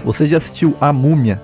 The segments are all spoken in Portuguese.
Você já assistiu A Múmia?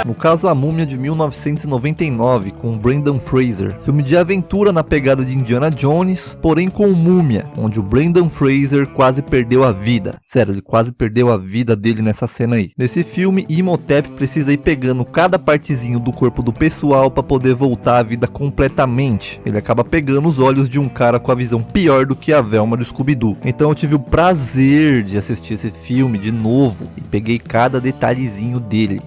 No caso, A Múmia de 1999, com Brendan Fraser. Filme de aventura na pegada de Indiana Jones, porém com múmia, onde o Brendan Fraser quase perdeu a vida. Sério, ele quase perdeu a vida dele nessa cena aí. Nesse filme, Imhotep precisa ir pegando cada partezinho do corpo do pessoal para poder voltar à vida completamente. Ele acaba pegando os olhos de um cara com a visão pior do que a Velma do Scooby-Doo. Então eu tive o prazer de assistir esse filme de novo e peguei cada detalhezinho dele.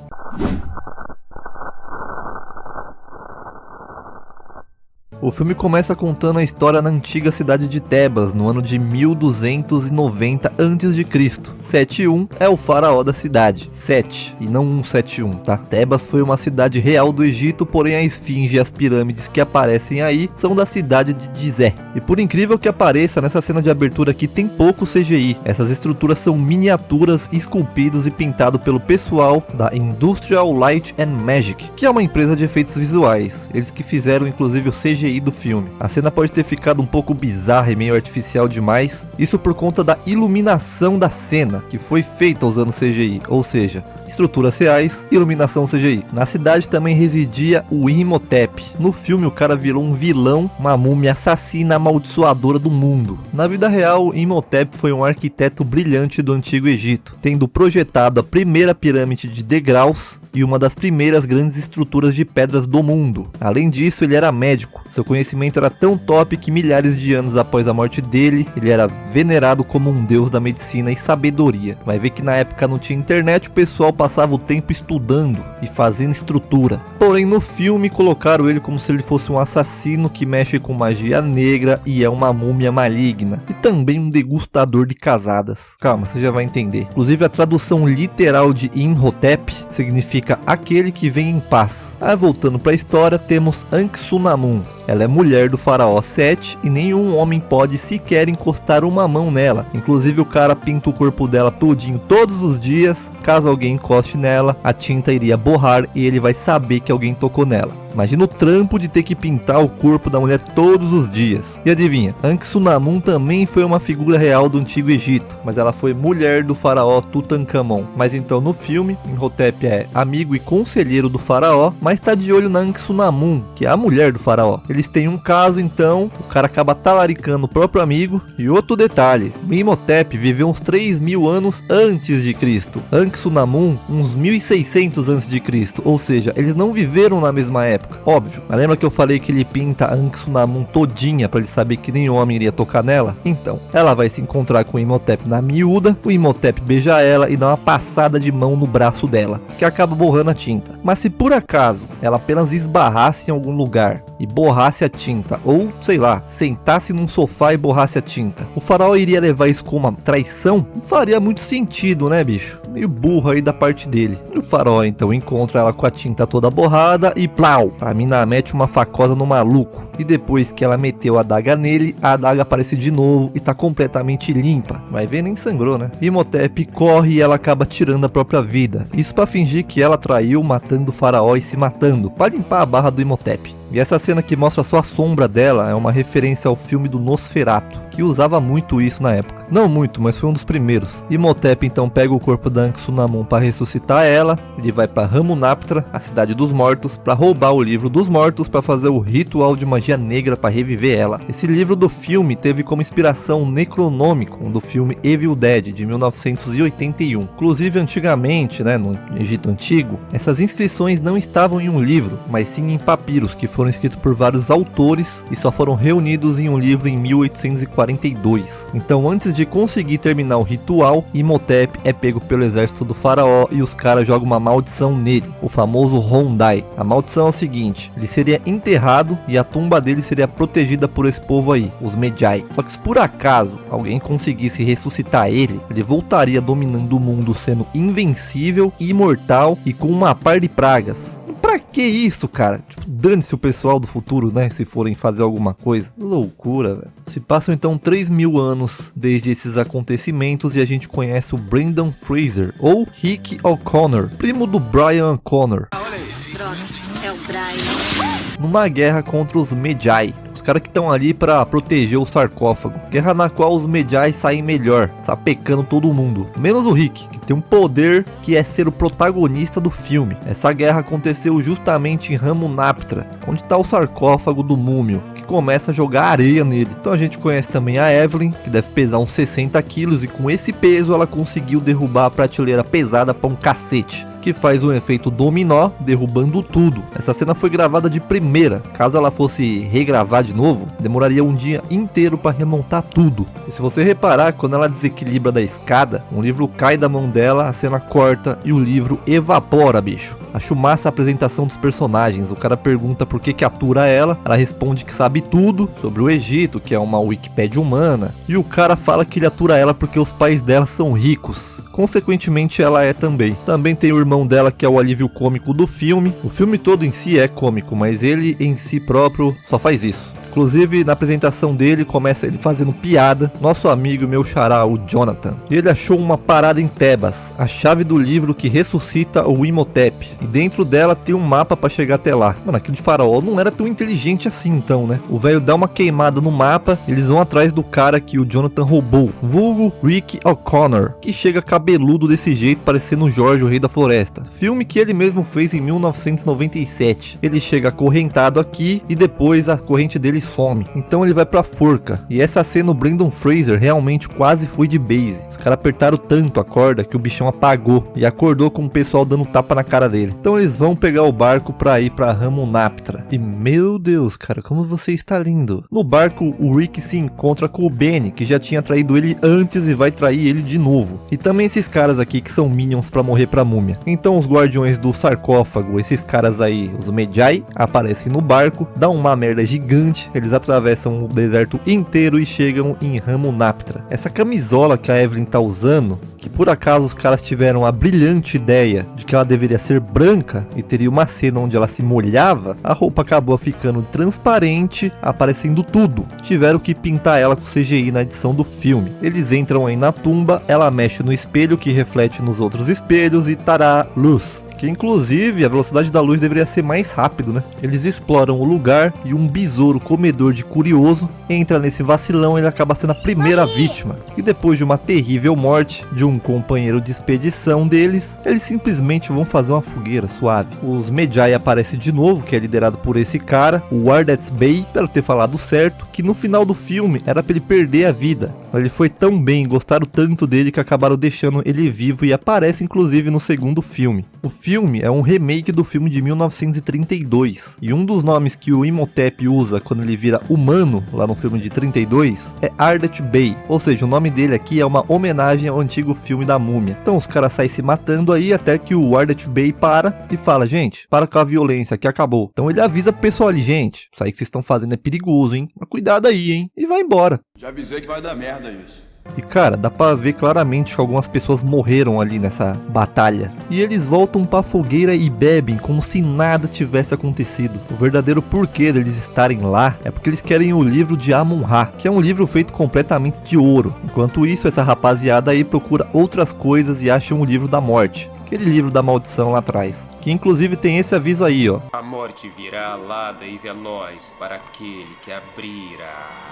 O filme começa contando a história na antiga cidade de Tebas, no ano de 1290 a.C. Seti-1 é o faraó da cidade, Sete, e não 171, tá? Tebas foi uma cidade real do Egito, porém a esfinge e as pirâmides que aparecem aí são da cidade de Gizé. E por incrível que pareça, nessa cena de abertura aqui tem pouco CGI. Essas estruturas são miniaturas, esculpidos e pintado pelo pessoal da Industrial Light and Magic, que é uma empresa de efeitos visuais. Eles que fizeram inclusive o CGI do filme. A cena pode ter ficado um pouco bizarra e meio artificial demais, isso por conta da iluminação da cena, que foi feita usando CGI, ou seja, estruturas reais, iluminação CGI. Na cidade também residia o Imhotep. No filme o cara virou um vilão, uma múmia assassina amaldiçoadora do mundo. Na vida real, Imhotep foi um arquiteto brilhante do Antigo Egito, tendo projetado a primeira pirâmide de degraus e uma das primeiras grandes estruturas de pedras do mundo. Além disso, ele era médico. Seu conhecimento era tão top que milhares de anos após a morte dele, ele era venerado como um deus da medicina e sabedoria. Vai ver que na época não tinha internet, o pessoal passava o tempo estudando e fazendo estrutura. Porém, no filme colocaram ele como se ele fosse um assassino que mexe com magia negra e é uma múmia maligna. E também um degustador de casadas. Calma, você já vai entender. Inclusive a tradução literal de Imhotep significa aquele que vem em paz. Voltando para a história, temos Anck-su-namun. Ela é mulher do faraó Sete e nenhum homem pode sequer encostar uma mão nela. Inclusive o cara pinta o corpo dela todinho todos os dias. Caso alguém encoste nela, a tinta iria borrar e ele vai saber que alguém tocou nela. Imagina o trampo de ter que pintar o corpo da mulher todos os dias. E adivinha, Anck-su-namun também foi uma figura real do Antigo Egito, mas ela foi mulher do faraó Tutankhamon. Mas então no filme, Imhotep é amigo e conselheiro do faraó, mas tá de olho na Anck-su-namun, que é a mulher do faraó. Eles têm um caso, então o cara acaba talaricando o próprio amigo. E outro detalhe, Imhotep viveu uns 3.000 anos antes de Cristo, Anck-su-namun uns 1.600 antes de Cristo, ou seja, eles não viveram na mesma época. Óbvio, mas lembra que eu falei que ele pinta a Anck-su-namun todinha pra ele saber que nenhum homem iria tocar nela? Então, ela vai se encontrar com o Imhotep na miúda, o Imhotep beija ela e dá uma passada de mão no braço dela, que acaba borrando a tinta. Mas se por acaso ela apenas esbarrasse em algum lugar e borrasse a tinta, ou sei lá, sentasse num sofá e borrasse a tinta, o faraó iria levar isso como uma traição? Não faria muito sentido, né, bicho? Meio burro aí da parte dele. E o faraó então encontra ela com a tinta toda borrada e plau! A mina mete uma facosa no maluco. E depois que ela meteu a adaga nele, a adaga aparece de novo e tá completamente limpa. Vai ver, nem sangrou, né? Imhotep corre e ela acaba tirando a própria vida. Isso pra fingir que ela traiu, matando o faraó e se matando, pra limpar a barra do Imhotep. E essa cena que mostra só a sombra dela é uma referência ao filme do Nosferatu, que usava muito isso na época. Não muito, mas foi um dos primeiros. Imhotep então pega o corpo da Anck-su-namun para ressuscitar ela. Ele vai para Ramunaptra, a cidade dos mortos, para roubar o livro dos mortos para fazer o ritual de magia negra para reviver ela. Esse livro do filme teve como inspiração o Necronômico do filme Evil Dead de 1981. Inclusive antigamente, né, no Egito Antigo, essas inscrições não estavam em um livro, mas sim em papiros que foram escritos por vários autores e só foram reunidos em um livro em 1842. Então, antes de conseguir terminar o ritual, Imhotep é pego pelo exército do faraó e os caras jogam uma maldição nele, o famoso Rondai. A maldição é o seguinte: ele seria enterrado e a tumba dele seria protegida por esse povo aí, os Medjai. Só que se por acaso alguém conseguisse ressuscitar ele, ele voltaria dominando o mundo, sendo invencível, imortal e com uma par de pragas. Pra que isso, cara? Tipo, dane-se o pessoal do futuro, né? Se forem fazer alguma coisa. Loucura, velho. Se passam então 3.000 anos desde esses acontecimentos e a gente conhece o Brendan Fraser, ou Rick O'Connor, primo do Brian O'Connor. Olha aí. Droga, é o Brian. Numa guerra contra os Medjai. Os caras que estão ali pra proteger o sarcófago. Guerra na qual os Medjay saem melhor, sapecando todo mundo. Menos o Rick, que tem um poder que é ser o protagonista do filme. Essa guerra aconteceu justamente em Ramunaptra, onde está o sarcófago do múmio, que começa a jogar areia nele. Então a gente conhece também a Evelyn, que deve pesar uns 60 quilos, e com esse peso ela conseguiu derrubar a prateleira pesada pra um cacete, que faz um efeito dominó, derrubando tudo. Essa cena foi gravada de primeira. Caso ela fosse regravar de novo, demoraria um dia inteiro para remontar tudo. E se você reparar, quando ela desequilibra da escada, um livro cai da mão dela, a cena corta e o livro evapora, bicho. Acho massa a apresentação dos personagens. O cara pergunta por que atura ela responde que sabe tudo sobre o Egito, que é uma Wikipédia humana, e o cara fala que ele atura ela porque os pais dela são ricos. Consequentemente, ela é também. Também tem o irmão dela, que é o alívio cômico do filme. O filme todo em si é cômico, mas ele em si próprio só faz isso. Inclusive, na apresentação dele, começa ele fazendo piada. Nosso amigo e meu xará, o Jonathan, ele achou uma parada em Tebas, a chave do livro que ressuscita o Imhotep, e dentro dela tem um mapa pra chegar até lá. Mano, aquele faraó não era tão inteligente assim então, né? O velho dá uma queimada no mapa, eles vão atrás do cara que o Jonathan roubou, vulgo Rick O'Connor, que chega cabeludo desse jeito, parecendo Jorge, o Rei da Floresta. Filme que ele mesmo fez em 1997. Ele chega acorrentado aqui e depois a corrente dele some. Então ele vai pra forca. E essa cena o Brendan Fraser realmente quase foi de base. Os caras apertaram tanto a corda que o bichão apagou e acordou com o pessoal dando tapa na cara dele. Então eles vão pegar o barco pra ir pra Ramunaptra. E meu Deus, cara, como você está lindo. No barco o Rick se encontra com o Benny, que já tinha traído ele antes e vai trair ele de novo. E também esses caras aqui que são minions pra morrer pra múmia. Então os guardiões do sarcófago, esses caras aí, os Medjay, aparecem no barco, dão uma merda gigante. Eles atravessam o deserto inteiro e chegam em Ramunaptra. Essa camisola que a Evelyn tá usando, que por acaso os caras tiveram a brilhante ideia de que ela deveria ser branca e teria uma cena onde ela se molhava, a roupa acabou ficando transparente, aparecendo tudo. Tiveram que pintar ela com CGI na edição do filme. Eles entram aí na tumba, ela mexe no espelho que reflete nos outros espelhos e tará, luz. Que inclusive a velocidade da luz deveria ser mais rápido, né? Eles exploram o lugar e um besouro comedor de curioso entra nesse vacilão e ele acaba sendo a primeira vítima. E depois de uma terrível morte de um companheiro de expedição deles, eles simplesmente vão fazer uma fogueira suave. Os Medjay aparecem de novo, que é liderado por esse cara, o Ardets Bey, espero ter falado certo, que no final do filme era pra ele perder a vida. Mas ele foi tão bem, gostaram tanto dele que acabaram deixando ele vivo e aparece inclusive no segundo filme. O filme é um remake do filme de 1932, e um dos nomes que o Imhotep usa quando ele vira humano, lá no filme de 32, é Ardet Bey, ou seja, o nome dele aqui é uma homenagem ao antigo filme da múmia. Então os caras saem se matando aí até que o Ardet Bey para e fala: gente, para com a violência, que acabou. Então ele avisa pro pessoal ali: gente, isso aí que vocês estão fazendo é perigoso, hein? Mas cuidado aí, hein? E vai embora. Já avisei que vai dar merda isso. E cara, dá pra ver claramente que algumas pessoas morreram ali nessa batalha. E eles voltam pra fogueira e bebem como se nada tivesse acontecido. O verdadeiro porquê deles estarem lá é porque eles querem o livro de Amun-Ra, que é um livro feito completamente de ouro. Enquanto isso, essa rapaziada aí procura outras coisas e acha um livro da morte. Aquele livro da maldição lá atrás. Que inclusive tem esse aviso aí, ó. A morte virá alada e veloz para aquele que abrir a arca.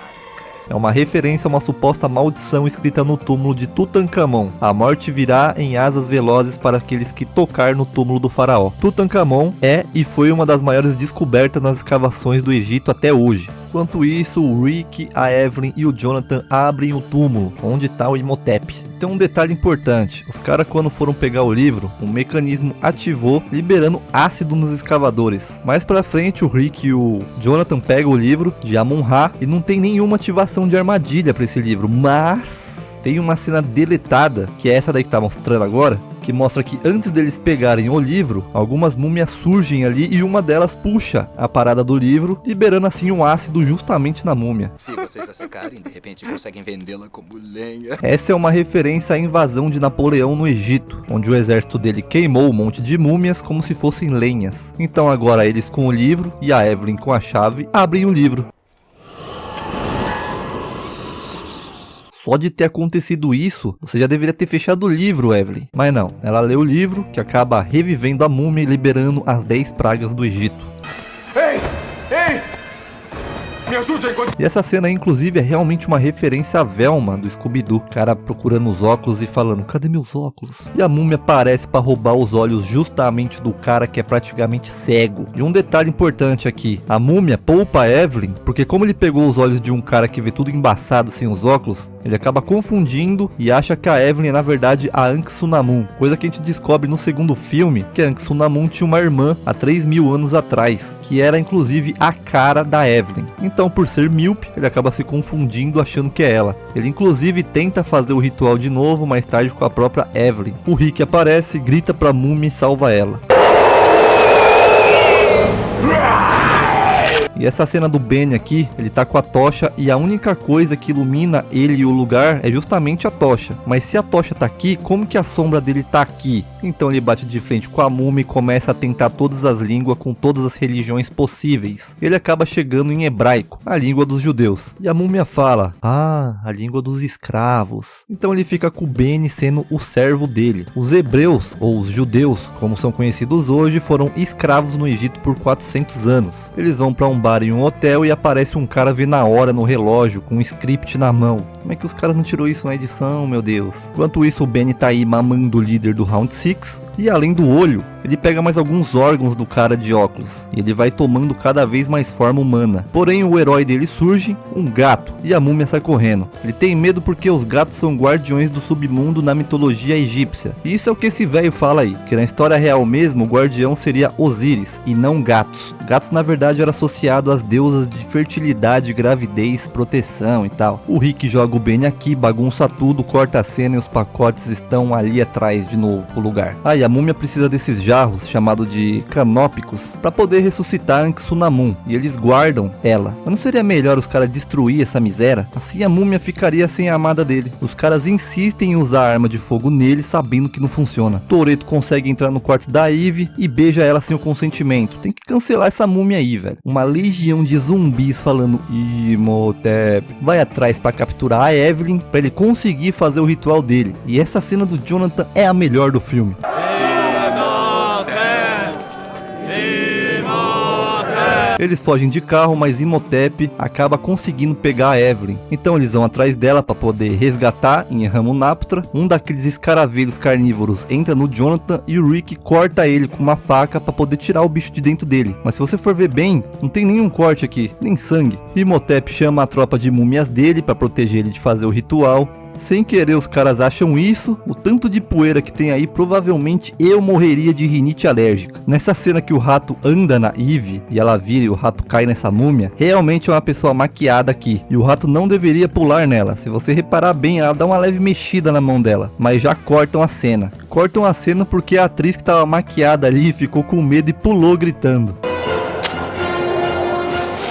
É uma referência a uma suposta maldição escrita no túmulo de Tutankhamon. A morte virá em asas velozes para aqueles que tocar no túmulo do faraó. Tutankhamon é e foi uma das maiores descobertas nas escavações do Egito até hoje. Enquanto isso, o Rick, a Evelyn e o Jonathan abrem o túmulo, onde está o Imhotep. Tem um detalhe importante: os caras, quando foram pegar o livro, um mecanismo ativou, liberando ácido nos escavadores. Mais pra frente, o Rick e o Jonathan pegam o livro de Amun-Ra e não tem nenhuma ativação de armadilha para esse livro, mas tem uma cena deletada, que é essa daí que tá mostrando agora, que mostra que antes deles pegarem o livro, algumas múmias surgem ali e uma delas puxa a parada do livro, liberando assim um ácido justamente na múmia. Se vocês a secarem, de repente conseguem vendê-la como lenha. Essa é uma referência à invasão de Napoleão no Egito, onde o exército dele queimou um monte de múmias como se fossem lenhas. Então agora eles com o livro e a Evelyn com a chave abrem o livro. Só de ter acontecido isso, você já deveria ter fechado o livro, Evelyn. Mas não, ela lê o livro, que acaba revivendo a múmia e liberando as 10 pragas do Egito. Ei! Ei! Me ajude a encontrar... E essa cena, inclusive, é realmente uma referência a Velma, do Scooby-Doo. O cara procurando os óculos e falando, cadê meus óculos? E a múmia aparece para roubar os olhos justamente do cara que é praticamente cego. E um detalhe importante aqui, a múmia poupa a Evelyn, porque como ele pegou os olhos de um cara que vê tudo embaçado sem os óculos, ele acaba confundindo e acha que a Evelyn é na verdade a Anck-Su-Namun. Coisa que a gente descobre no segundo filme, que a Anck-Su-Namun tinha uma irmã há 3.000 anos atrás, que era inclusive a cara da Evelyn. Então, por ser míope, ele acaba se confundindo achando que é ela. Ele inclusive tenta fazer o ritual de novo mais tarde com a própria Evelyn. O Rick aparece, grita pra múmia e salva ela. E essa cena do Benny aqui, ele tá com a tocha e a única coisa que ilumina ele e o lugar é justamente a tocha. Mas se a tocha tá aqui, como que a sombra dele tá aqui? Então ele bate de frente com a múmia e começa a tentar todas as línguas com todas as religiões possíveis. Ele acaba chegando em hebraico, a língua dos judeus. E a múmia fala, a língua dos escravos. Então ele fica com o Benny sendo o servo dele. Os hebreus, ou os judeus, como são conhecidos hoje, foram escravos no Egito por 400 anos. Eles vão pra um bar em um hotel e aparece um cara vendo a hora no relógio com um script na mão. Como é que os caras não tirou isso na edição, meu Deus? Enquanto isso, o Benny tá aí mamando o líder do Round 6. E além do olho, ele pega mais alguns órgãos do cara de óculos. E ele vai tomando cada vez mais forma humana. Porém, o herói dele surge, um gato. E a múmia sai correndo. Ele tem medo porque os gatos são guardiões do submundo na mitologia egípcia. E isso é o que esse velho fala aí. Que na história real mesmo, o guardião seria Osíris, e não gatos. Gatos na verdade era associado às deusas de fertilidade, gravidez, proteção e tal. O Rick joga o Benny aqui, bagunça tudo, corta a cena e os pacotes estão ali atrás de novo pro lugar. Aí a múmia precisa desses jarros, chamado de canópicos, para poder ressuscitar Anck-Su-Namun, e eles guardam ela. Mas não seria melhor os caras destruir essa miséria? Assim a múmia ficaria sem a amada dele. Os caras insistem em usar a arma de fogo nele, sabendo que não funciona. Toretto consegue entrar no quarto da Eve e beija ela sem o consentimento. Tem que cancelar essa múmia aí, velho. Uma legião de zumbis falando Imhotep vai atrás para capturar a Evelyn, para ele conseguir fazer o ritual dele. E essa cena do Jonathan é a melhor do filme. Eles fogem de carro, mas Imhotep acaba conseguindo pegar a Evelyn. Então eles vão atrás dela para poder resgatar em Ramunaptra. Um daqueles escaravelhos carnívoros entra no Jonathan e o Rick corta ele com uma faca para poder tirar o bicho de dentro dele. Mas se você for ver bem, não tem nenhum corte aqui, nem sangue. Imhotep chama a tropa de múmias dele para proteger ele de fazer o ritual. Sem querer os caras acham isso, o tanto de poeira que tem aí, provavelmente eu morreria de rinite alérgica. Nessa cena que o rato anda na Eve e ela vira e o rato cai nessa múmia, realmente é uma pessoa maquiada aqui. E o rato não deveria pular nela, se você reparar bem ela dá uma leve mexida na mão dela. Mas já cortam a cena. Cortam a cena porque a atriz que estava maquiada ali ficou com medo e pulou gritando.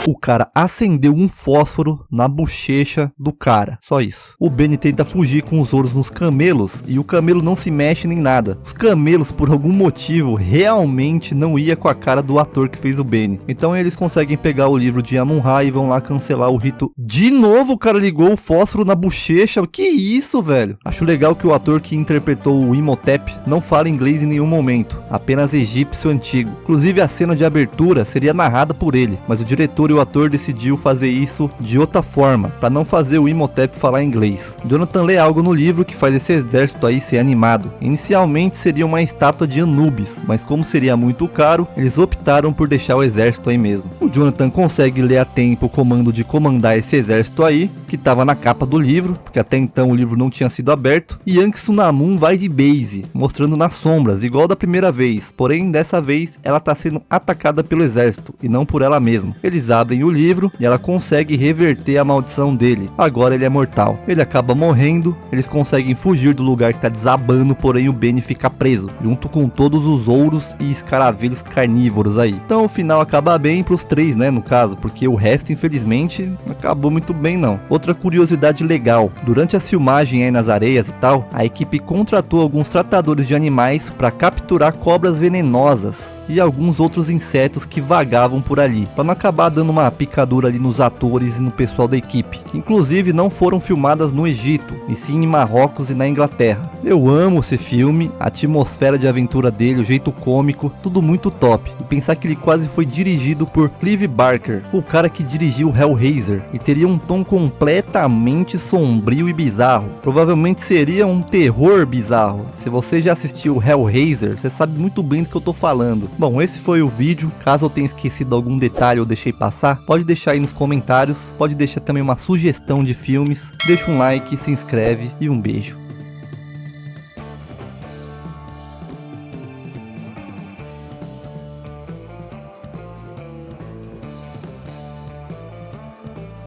O cara acendeu um fósforo na bochecha do cara. Só isso. O Benny tenta fugir com os ouros nos camelos e o camelo não se mexe nem nada. Os camelos, por algum motivo, realmente não ia com a cara do ator que fez o Benny. Então eles conseguem pegar o livro de Amun-Ra e vão lá cancelar o rito. De novo o cara ligou o fósforo na bochecha. Que isso, velho? Acho legal que o ator que interpretou o Imhotep não fala inglês em nenhum momento. Apenas egípcio antigo. Inclusive a cena de abertura seria narrada por ele. Mas o diretor e o ator decidiu fazer isso de outra forma, para não fazer o Imhotep falar inglês. Jonathan lê algo no livro que faz esse exército aí ser animado. Inicialmente seria uma estátua de Anubis, mas como seria muito caro, eles optaram por deixar o exército aí mesmo. O Jonathan consegue ler a tempo o comando de comandar esse exército aí, que estava na capa do livro, porque até então o livro não tinha sido aberto, e Anck-Su-Namun vai de base, mostrando nas sombras, igual da primeira vez, porém dessa vez ela está sendo atacada pelo exército, e não por ela mesma. Eles abrem o livro e ela consegue reverter a maldição dele. Agora ele é mortal. Ele acaba morrendo, eles conseguem fugir do lugar que tá desabando, porém o Benny fica preso, junto com todos os ouros e escaravelhos carnívoros aí. Então o final acaba bem pros três, né, no caso, porque o resto infelizmente não acabou muito bem não. Outra curiosidade legal, durante a filmagem aí nas areias e tal, a equipe contratou alguns tratadores de animais para capturar cobras venenosas. e alguns outros insetos que vagavam por ali, para não acabar dando uma picadura ali nos atores e no pessoal da equipe, que inclusive não foram filmadas no Egito, e sim em Marrocos e na Inglaterra. Eu amo esse filme, a atmosfera de aventura dele, o jeito cômico, tudo muito top. E pensar que ele quase foi dirigido por Clive Barker, o cara que dirigiu Hellraiser, e teria um tom completamente sombrio e bizarro. Provavelmente seria um terror bizarro. Se você já assistiu Hellraiser, você sabe muito bem do que eu tô falando. Bom, esse foi o vídeo. Caso eu tenha esquecido algum detalhe ou deixei passar, pode deixar aí nos comentários. Pode deixar também uma sugestão de filmes. Deixa um like, se inscreve e um beijo.